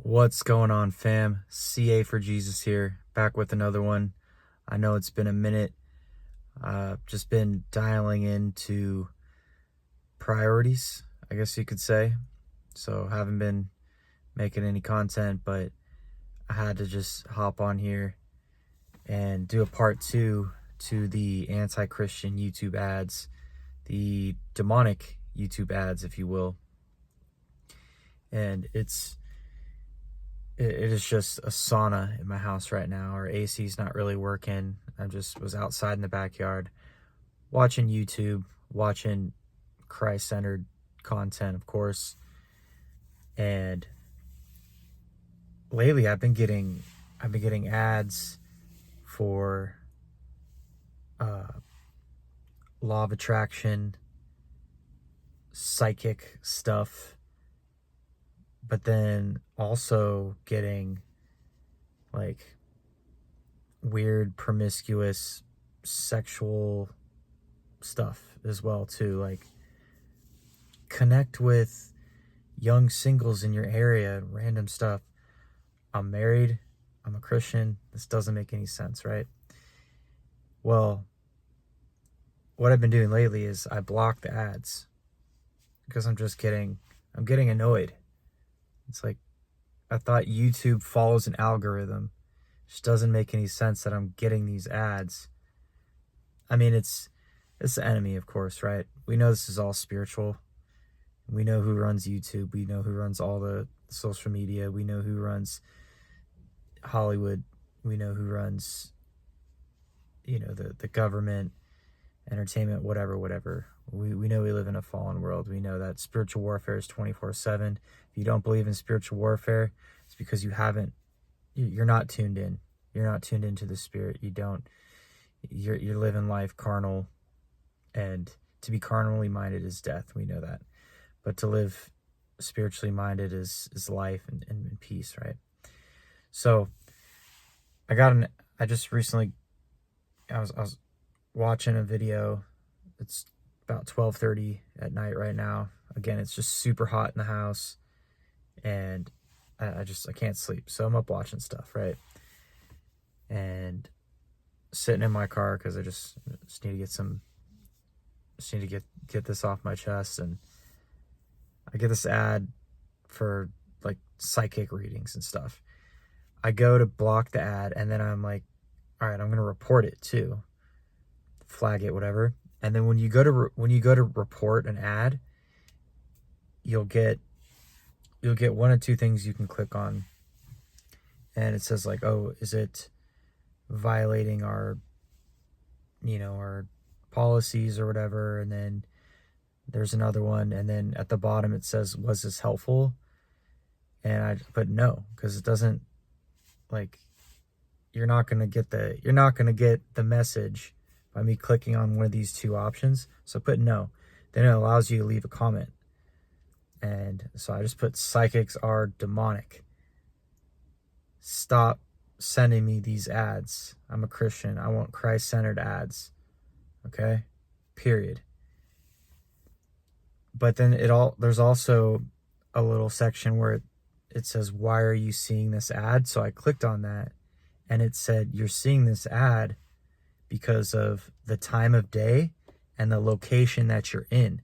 What's going on, fam? CA for Jesus here, back with another one. I know it's been a minute. Just been dialing into priorities, I guess you could say. So haven't been making any content, but I had to just hop on here and do a part 2 to the anti-Christian YouTube ads, the demonic YouTube ads, if you will. And it is just a sauna in my house right now. Our AC's not really working. I just was outside in the backyard watching YouTube, watching Christ-centered content, of course. And lately I've been getting ads for law of attraction, psychic stuff, but then also getting like weird promiscuous sexual stuff as well too, like connect with young singles in your area, random stuff. I'm married, I'm a Christian, this doesn't make any sense, right? Well, what I've been doing lately is I block the ads because I'm getting annoyed. It's like, I thought YouTube follows an algorithm. It just doesn't make any sense that I'm getting these ads. I mean, it's the enemy, of course, right? We know this is all spiritual. We know who runs YouTube. We know who runs all the social media. We know who runs Hollywood. We know who runs, the government, entertainment, whatever. We know we live in a fallen world. We know that spiritual warfare is 24/7. If you don't believe in spiritual warfare, it's because you're not tuned in. You're not tuned into the spirit. You're living life carnal, and to be carnally minded is death. We know that. But to live spiritually minded is life and peace, right? So I just recently, I was watching a video. It's about 12:30 at night right now. Again, it's just super hot in the house, and I can't sleep. So I'm up watching stuff, right? And sitting in my car because I just need to get this off my chest. And I get this ad for like psychic readings and stuff. I go to block the ad, and then I'm like, all right, I'm going to report it too. Flag it, whatever. And then when you go to report an ad, you'll get one of two things you can click on. And it says like, oh, is it violating our policies or whatever? And then there's another one, and then at the bottom it says, was this helpful? And I put no, because it doesn't, like, you're not gonna get the message by me clicking on one of these two options. So put no. Then it allows you to leave a comment. And so I just put, psychics are demonic. Stop sending me these ads. I'm a Christian. I want Christ-centered ads. Okay? Period. But then there's also a little section where it says, why are you seeing this ad? So I clicked on that, and it said, you're seeing this ad because of the time of day and the location that you're in.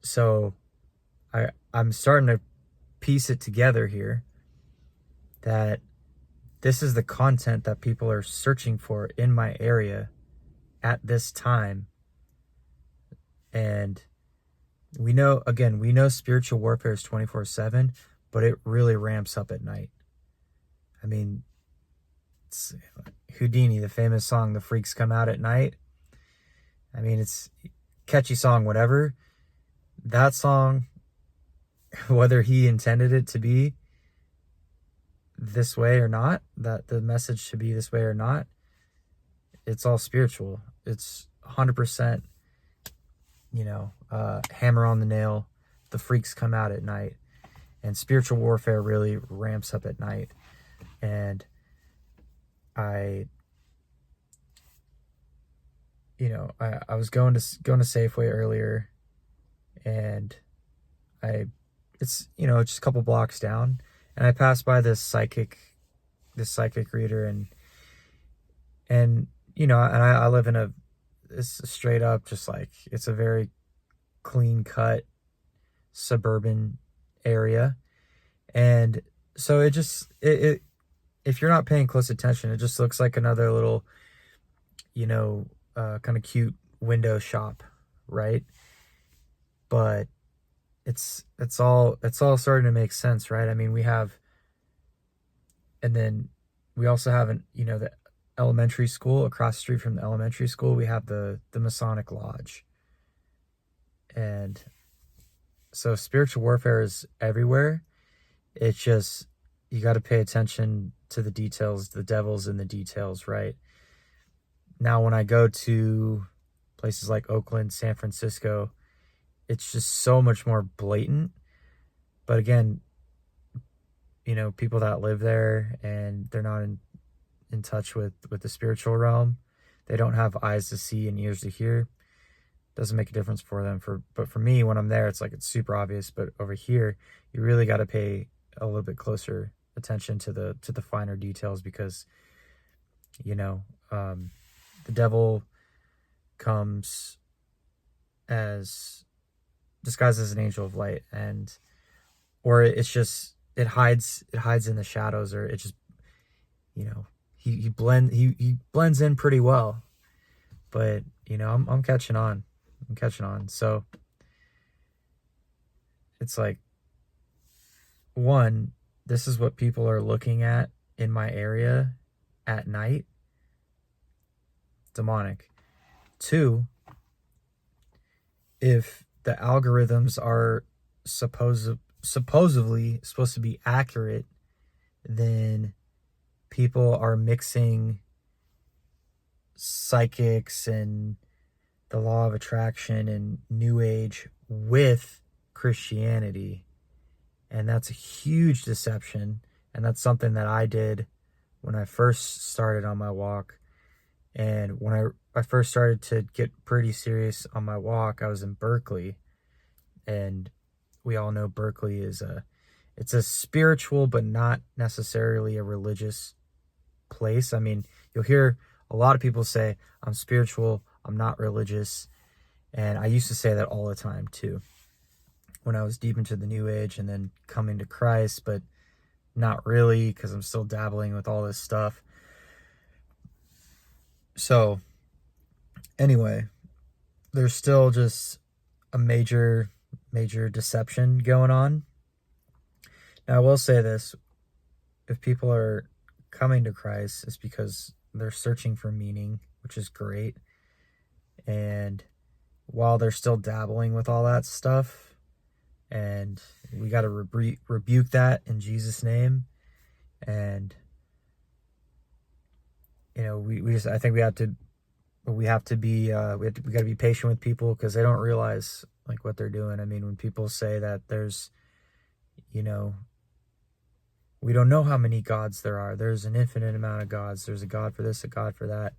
So I'm starting to piece it together here that this is the content that people are searching for in my area at this time. And we know spiritual warfare is 24/7, but it really ramps up at night. I mean, it's Houdini, the famous song, "The Freaks Come Out at Night." I mean, it's a catchy song, whatever. That song, whether he intended it to be this way or not, that the message should be this way or not, it's all spiritual. It's 100%, hammer on the nail. The freaks come out at night. And spiritual warfare really ramps up at night. And I was going to Safeway earlier, and I it's, you know, just a couple blocks down, and I passed by this psychic reader, and you know, and I live in it's straight up just like, it's a very clean cut suburban area. And so it if you're not paying close attention, it just looks like another little, you know, kind of cute window shop, right? But it's all starting to make sense, right? I mean, and then we also have you know, the elementary school across the street from the elementary school. We have the Masonic Lodge, and so spiritual warfare is everywhere. It's just, you got to pay attention to the details. The devil's in the details, right? Now, when I go to places like Oakland, San Francisco, it's just so much more blatant. But again, you know, people that live there and they're not in touch with the spiritual realm, they don't have eyes to see and ears to hear. Doesn't make a difference for them. But for me, when I'm there, it's like, it's super obvious. But over here, you really got to pay a little bit closer attention to the finer details, because, you know, the devil comes as disguised as an angel of light, and or it's just, it hides in the shadows, or it just, you know, he blends in pretty well. But you know, I'm catching on. So it's like, one, this is what people are looking at in my area at night. Demonic. Two, if the algorithms are supposedly supposed to be accurate, then people are mixing psychics and the law of attraction and New Age with Christianity. And that's a huge deception. And that's something that I did when I first started on my walk. And when I first started to get pretty serious on my walk, I was in Berkeley. And we all know Berkeley it's a spiritual but not necessarily a religious place. I mean, you'll hear a lot of people say, I'm spiritual, I'm not religious. And I used to say that all the time too, when I was deep into the New Age and then coming to Christ, but not really, because I'm still dabbling with all this stuff. So anyway, there's still just a major deception going on. Now, I will say this: if people are coming to Christ, it's because they're searching for meaning, which is great. And while they're still dabbling with all that stuff, and we got to rebuke that in Jesus' name. And you know, I think we got to be we got to be patient with people, because they don't realize like what they're doing. I mean, when people say that there's, you know, we don't know how many gods there are, there's an infinite amount of gods, there's a God for this, a God for that.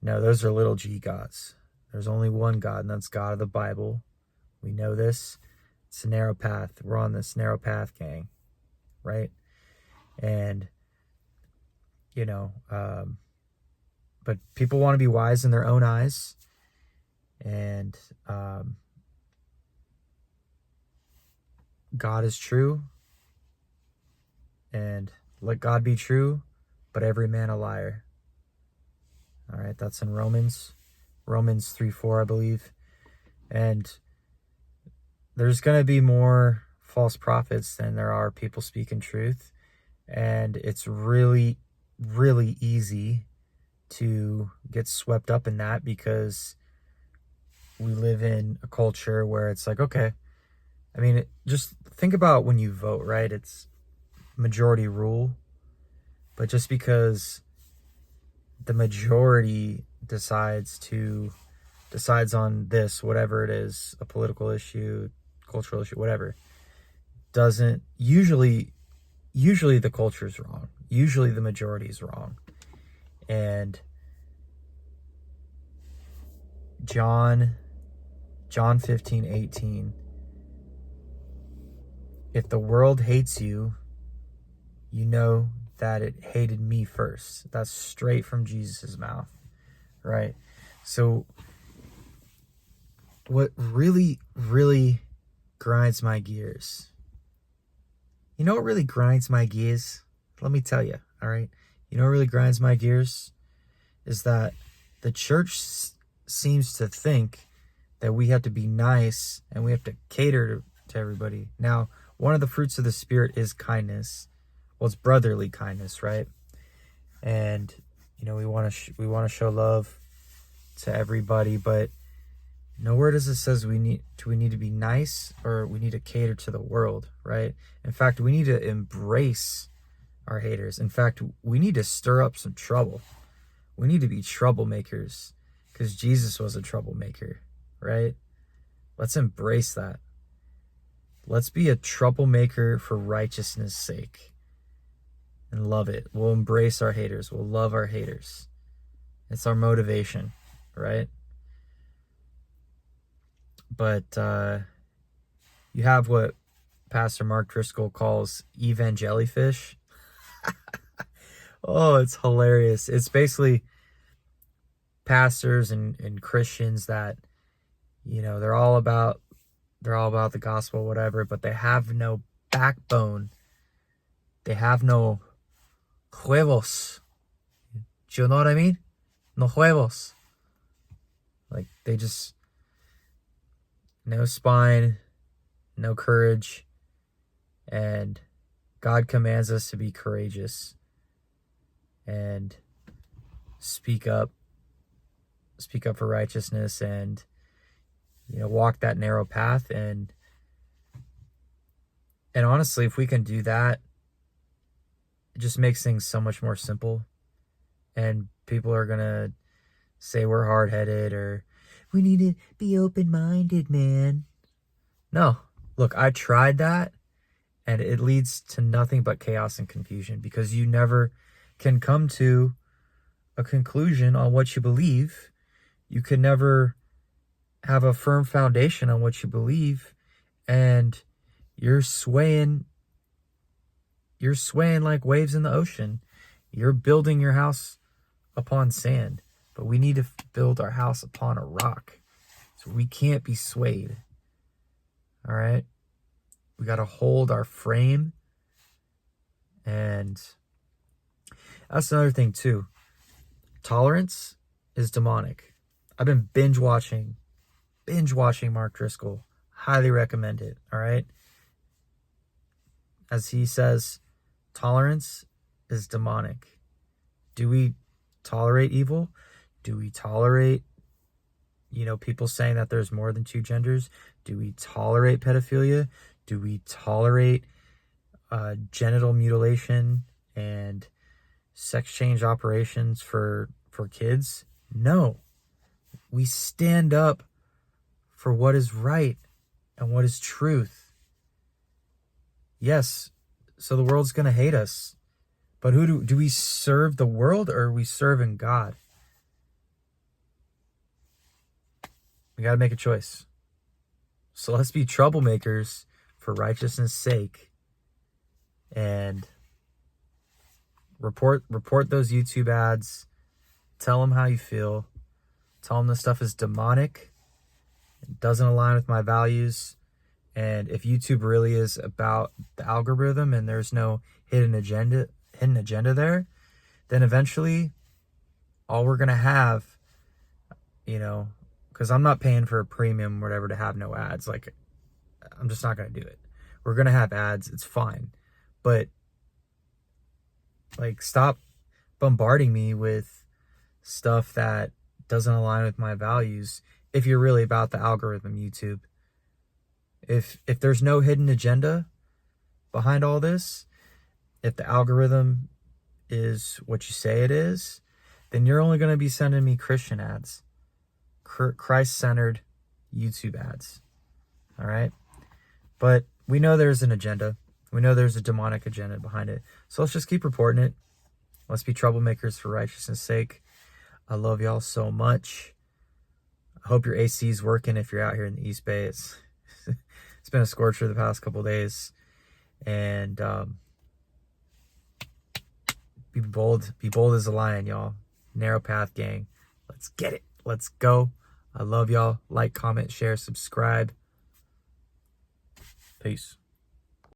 No, those are little g gods. There's only one God, and that's God of the Bible. We know this. It's a narrow path. We're on this narrow path, gang, right? And you know, but people want to be wise in their own eyes, and God is true, and let God be true, but every man a liar. All right, that's in Romans 3:4, I believe. And there's going to be more false prophets than there are people speaking truth. And it's really, really easy to get swept up in that, because we live in a culture where it's like, okay, I mean, just think about when you vote, right? It's majority rule. But just because the majority decides on this, whatever it is, a political issue, cultural issue, whatever, doesn't usually the culture's wrong. Usually the majority is wrong. And John 15:18, if the world hates you, you know that it hated me first. That's straight from Jesus' mouth, right? So what really, really grinds my gears, you know what really grinds my gears? Let me tell you, all right? You know what really grinds my gears? Is that the church seems to think that we have to be nice and we have to cater to everybody. Now, one of the fruits of the Spirit is kindness. Well, it's brotherly kindness, right? And you know, we want to show love to everybody, but nowhere does it says we need to be nice or we need to cater to the world, right? In fact, we need to embrace our haters. In fact, we need to stir up some trouble. We need to be troublemakers because Jesus was a troublemaker, right? Let's embrace that. Let's be a troublemaker for righteousness' sake and love it. We'll embrace our haters. We'll love our haters. It's our motivation, right? But you have what Pastor Mark Driscoll calls evangelifish. Oh, it's hilarious. It's basically pastors and Christians that, you know, they're all about the gospel, whatever, but they have no backbone. They have no huevos. Do you know what I mean? No huevos. Like, they just, no spine, no courage, and God commands us to be courageous and speak up for righteousness and, you know, walk that narrow path. And honestly, if we can do that, it just makes things so much more simple. And people are going to say we're hard-headed or we need to be open-minded, man. No. Look, I tried that, and it leads to nothing but chaos and confusion because you never can come to a conclusion on what you believe. You can never have a firm foundation on what you believe, and you're swaying like waves in the ocean. You're building your house upon sand, but we need to build our house upon a rock. So we can't be swayed. All right? We got to hold our frame. And that's another thing too. Tolerance is demonic. I've been binge watching Mark Driscoll. Highly recommend it. All right? As he says, tolerance is demonic. Do we tolerate evil? Do we tolerate, you know, people saying that there's more than two genders? Do we tolerate pedophilia? Do we tolerate genital mutilation and sex change operations for kids? No. We stand up for what is right and what is truth. Yes, so the world's going to hate us. But who do we serve, the world, or are we serving God? We got to make a choice. So let's be troublemakers for righteousness' sake and report those YouTube ads. Tell them how you feel. Tell them this stuff is demonic. It doesn't align with my values. And if YouTube really is about the algorithm and there's no hidden agenda there, then eventually all we're going to have, you know, because I'm not paying for a premium or whatever to have no ads. Like, I'm just not going to do it. We're going to have ads. It's fine. But, like, stop bombarding me with stuff that doesn't align with my values if you're really about the algorithm, YouTube. If there's no hidden agenda behind all this, if the algorithm is what you say it is, then you're only going to be sending me Christian ads, Christ-centered YouTube ads. All right? But we know there's an agenda. We know there's a demonic agenda behind it. So let's just keep reporting it. Let's be troublemakers for righteousness' sake. I love y'all so much. I hope your AC is working if you're out here in the East Bay. It's been a scorcher the past couple days. And be bold. Be bold as a lion, y'all. Narrow path gang. Let's get it. Let's go. I love y'all. Like, comment, share, subscribe. Peace.